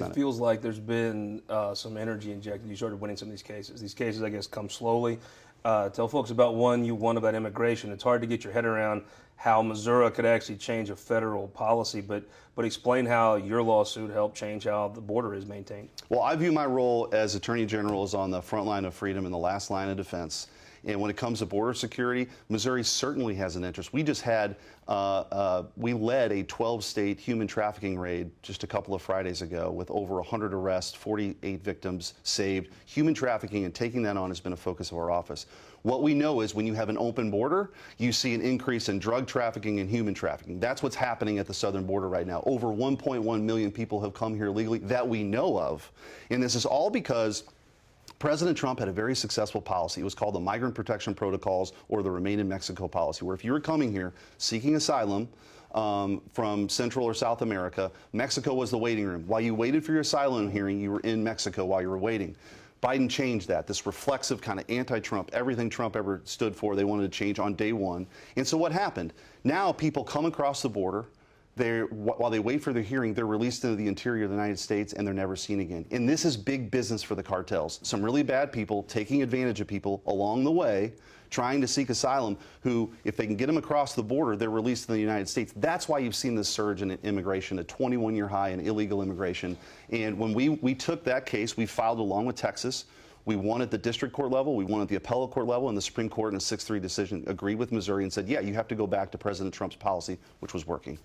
Senate. It feels like there's been some energy injected. You started winning some of these cases. These cases, I guess, come slowly. Tell folks about one you won about immigration. It's hard to get your head around how Missouri could actually change a federal policy, but explain how your lawsuit helped change how the border is maintained. Well, I view my role as Attorney General as on the front line of freedom and the last line of defense. And when it comes to border security, Missouri certainly has an interest. We just had, we led a 12-state human trafficking raid just a couple of Fridays ago with over 100 arrests, 48 victims saved. Human trafficking and taking that on has been a focus of our office. What we know is when you have an open border, you see an increase in drug trafficking and human trafficking. That's what's happening at the southern border right now. Over 1.1 million people have come here legally that we know of. And this is all because President Trump had a very successful policy. It was called the Migrant Protection Protocols, or the Remain in Mexico policy, where if you were coming here seeking asylum from Central or South America, Mexico was the waiting room. While you waited for your asylum hearing, you were in Mexico while you were waiting. Biden changed that, this reflexive kind of anti-Trump, everything Trump ever stood for, they wanted to change on day one. And so what happened? Now people come across the border. While they wait for their hearing, they're released into the interior of the United States and they're never seen again. And this is big business for the cartels. Some really bad people taking advantage of people along the way, trying to seek asylum, who, if they can get them across the border, they're released in the United States. That's why you've seen this surge in immigration, a 21-year high in illegal immigration. And when we took that case, we filed along with Texas. We won at the district court level, we won at the appellate court level, and the Supreme Court in a 6-3 decision agreed with Missouri and said, yeah, you have to go back to President Trump's policy, which was working.